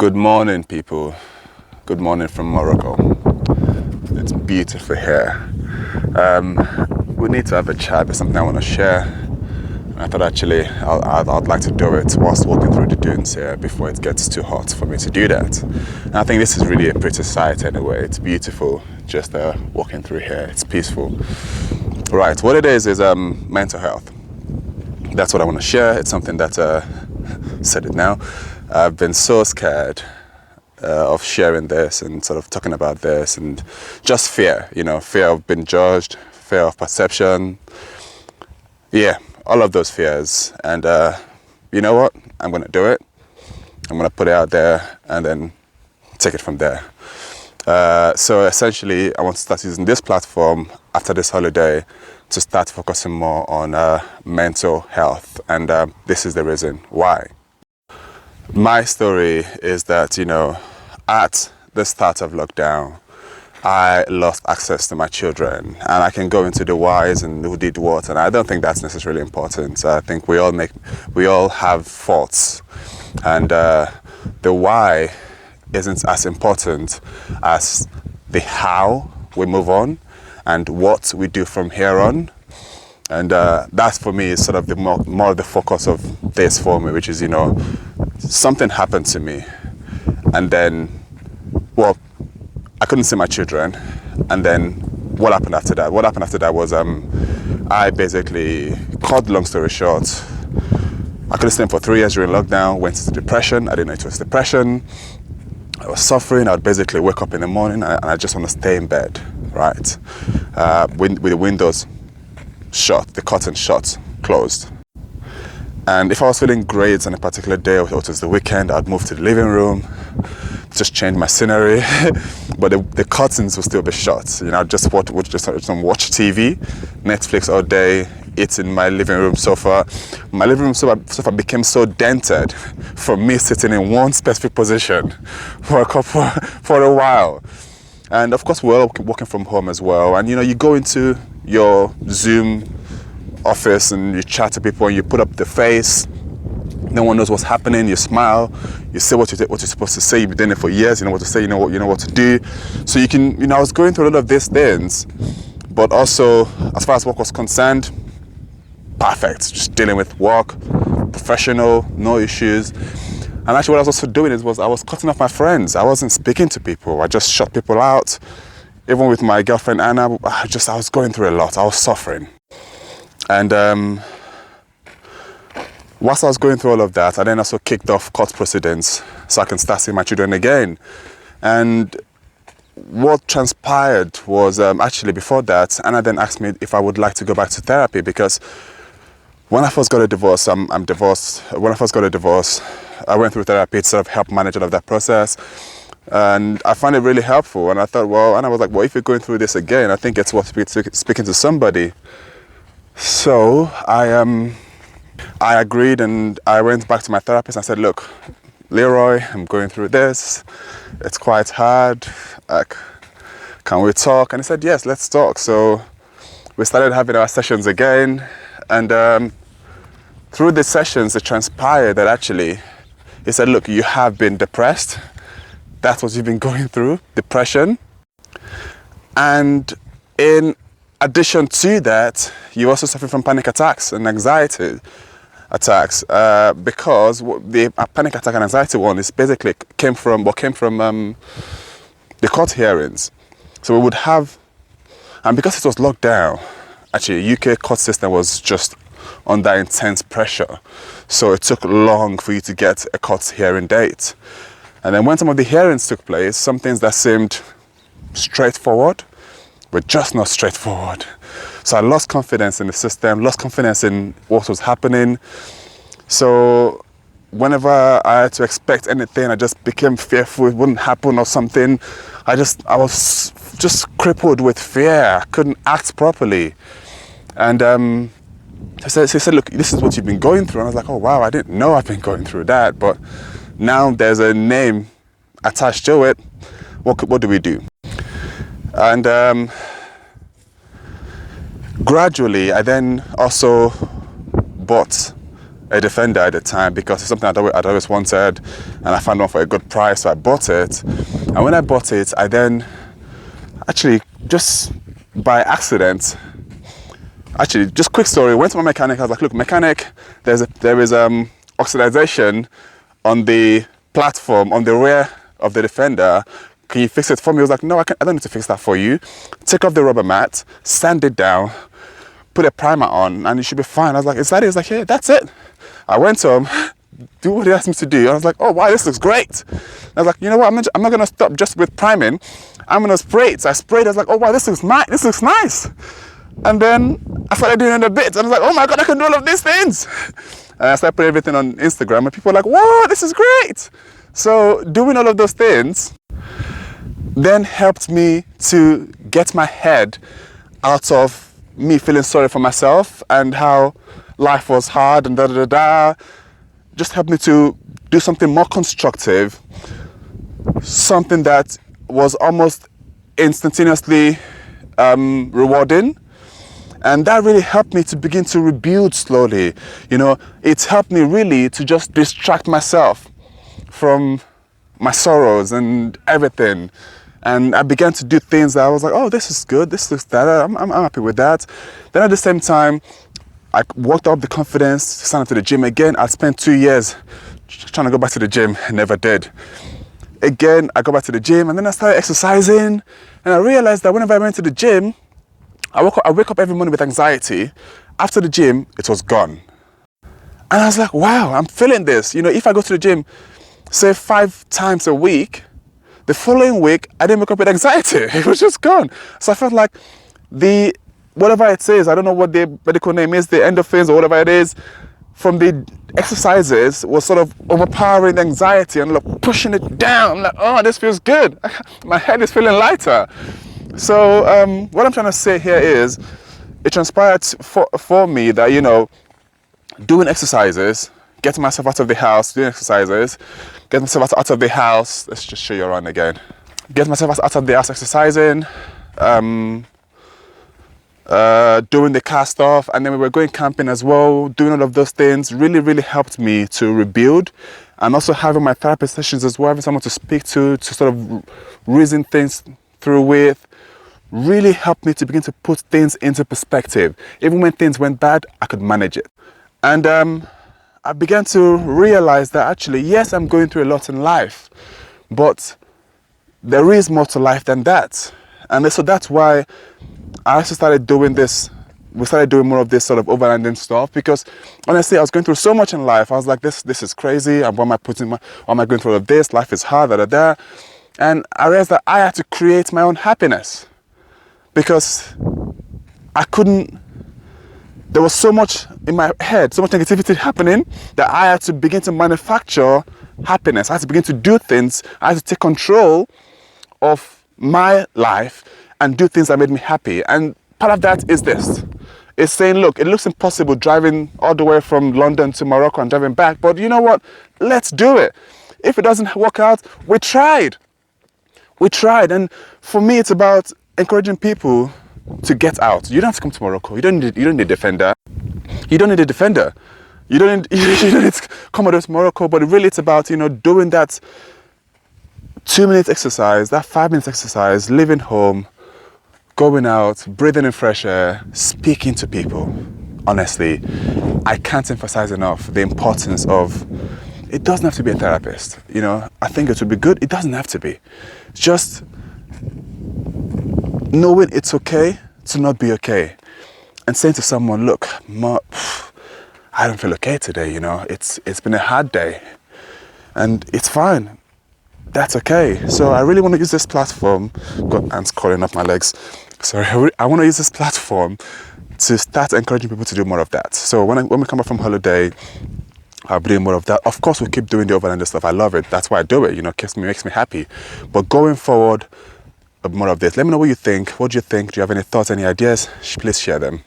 Good morning, people. Good morning from Morocco. It's beautiful here. We need to have a chat. There's something I want to share. I thought actually I'd like to do it whilst walking through the dunes here before it gets too hot for me to do that. And I think this is really a pretty sight anyway. It's beautiful just walking through here. It's peaceful. Right, what it is mental health. That's what I want to share. It's something that, said it now, I've been so scared of sharing this and sort of talking about this, and just fear, fear of being judged, fear of perception. Yeah, all of those fears. And you know what? I'm going to do it. I'm going to put it out there and then take it from there. So essentially, I want to start using this platform after this holiday to start focusing more on mental health. And this is the reason why. My story is that, at the start of lockdown, I lost access to my children, and I can go into the whys and who did what, and I don't think that's necessarily important. I think we all have faults, and the why isn't as important as the how we move on and what we do from here on. And that for me is sort of the more the focus of this for me, which is, something happened to me, and then, well, I couldn't see my children, and then what happened after that? What happened after that was I basically, cut the long story short, I couldn't sleep for 3 years during lockdown, went into depression. I didn't know it was depression. I was suffering. I would basically wake up in the morning and I just want to stay in bed, right? With the windows shut, the curtain shut, closed. And if I was feeling great on a particular day, or it was the weekend, I'd move to the living room, just change my scenery, but the curtains will still be shut. I'd just watch TV, Netflix all day, eat in my living room sofa. My living room sofa became so dented from me sitting in one specific position for a while. And of course, we're all working from home as well. And you go into your Zoom office and you chat to people and you put up the face. No one knows what's happening. You smile, you say what you're supposed to say. You've been doing it for years. You know what to say. You know what to do. So you can. I was going through a lot of these things, but also as far as work was concerned, perfect. Just dealing with work, professional, no issues. And actually, what I was also doing was I was cutting off my friends. I wasn't speaking to people. I just shut people out. Even with my girlfriend Anna, I was going through a lot. I was suffering. And whilst I was going through all of that, I then also kicked off court proceedings so I can start seeing my children again. And what transpired was actually before that, Anna then asked me if I would like to go back to therapy, because when I first got a divorce, I'm divorced. When I first got a divorce, I went through therapy to sort of help manage all of that process. And I found it really helpful. And I thought, and I was like, if you're going through this again, I think it's worth speaking to somebody. So I agreed, and I went back to my therapist and I said, look, Leroy, I'm going through this. It's quite hard. Can we talk? And he said, yes, let's talk. So we started having our sessions again. And through the sessions, it transpired that actually, he said, look, you have been depressed. That's what you've been going through, depression. And in addition to that, you also suffer from panic attacks and anxiety attacks, because the panic attack and anxiety one is basically came from the court hearings. So we would have, and because it was locked down, actually UK court system was just under intense pressure. So it took long for you to get a court hearing date. And then when some of the hearings took place, some things that seemed straightforward were just not straightforward. So I lost confidence in the system, lost confidence in what was happening. So whenever I had to expect anything, I just became fearful it wouldn't happen or something. I was just crippled with fear. I couldn't act properly. And he said, look, this is what you've been going through. And I was like, oh, wow, I didn't know I've been going through that. But now there's a name attached to it. What do we do? And gradually, I then also bought a Defender at the time because it's something I'd always wanted, and I found one for a good price, so I bought it. And when I bought it, I then actually, just by accident, just quick story, went to my mechanic. I was like, look, mechanic, there is oxidization on the platform, on the rear of the Defender. Can you fix it for me? He was like, no, I don't need to fix that for you. Take off the rubber mat, sand it down, put a primer on, and you should be fine. I was like, is that it? He was like, yeah, that's it. I went home, do what he asked me to do. And I was like, oh, wow, this looks great. I was like, you know what? I'm not going to stop just with priming. I'm going to spray it. So I sprayed it. I was like, oh, wow, this looks nice. And then I started doing it a bit. And I was like, oh my God, I can do all of these things. And I started putting everything on Instagram. And people were like, whoa, this is great. So doing all of those things then helped me to get my head out of me feeling sorry for myself and how life was hard and just helped me to do something more constructive, something that was almost instantaneously rewarding. And that really helped me to begin to rebuild slowly. You know, it's helped me really to just distract myself from my sorrows and everything. And I began to do things that I was like, oh, this is good, this looks better, I'm happy with that. Then at the same time, I worked up the confidence to sign up to the gym again. I spent 2 years trying to go back to the gym, never did. Again, I go back to the gym and then I started exercising, and I realized that whenever I went to the gym, I wake up every morning with anxiety. After the gym, it was gone. And I was like, wow, I'm feeling this. You know, if I go to the gym, say 5 times a week, the following week, I didn't wake up with anxiety. It was just gone. So I felt like whatever it says, I don't know what the medical name is, the endorphins or whatever it is, from the exercises was sort of overpowering the anxiety and like pushing it down. I'm like, oh, this feels good. My head is feeling lighter. So what I'm trying to say here is, it transpired for me that, you know, doing exercises, getting myself out of the house, doing exercises, getting myself out of the house, let's just show you around again. Get myself out of the house exercising, doing the car stuff, and then we were going camping as well. Doing all of those things really helped me to rebuild, and also having my therapy sessions as well, having someone to speak to sort of reason things through with, really helped me to begin to put things into perspective. Even when things went bad, I could manage it. And I began to realize that actually, yes, I'm going through a lot in life, but there is more to life than that. And so that's why I also started doing this. We started doing more of this sort of overlanding stuff, because honestly, I was going through so much in life. I was like, this is crazy. And why am I going through all of this? Life is hard, And I realized that I had to create my own happiness, because there was so much in my head, so much negativity happening, that I had to begin to manufacture happiness. I had to begin to do things. I had to take control of my life and do things that made me happy. And part of that is this. It's saying, look, it looks impossible driving all the way from London to Morocco and driving back, but you know what? Let's do it. If it doesn't work out, we tried. And for me, it's about encouraging people to get out. You don't have to come to Morocco. You don't need a defender. You don't need a defender. You don't need to come out to Morocco. But really, it's about, you know, doing that 2-minute exercise, that 5-minute exercise, leaving home, going out, breathing in fresh air, speaking to people. Honestly, I can't emphasize enough the importance of. It doesn't have to be a therapist. You know, I think it would be good. It doesn't have to be. Just knowing it's okay to not be okay, and saying to someone, look, I don't feel okay today, you know, it's been a hard day, and it's fine, that's okay. So I really want to use this platform, got ants crawling up my legs, sorry, I want to use this platform to start encouraging people to do more of that. So when we come back from holiday, I'll be doing more of that. Of course, we'll keep doing the overlanding stuff. I love it. That's why I do it. You know, it makes me happy. But going forward, more of this. Let me know what you think. What do you think? Do you have any thoughts, any ideas? Please share them.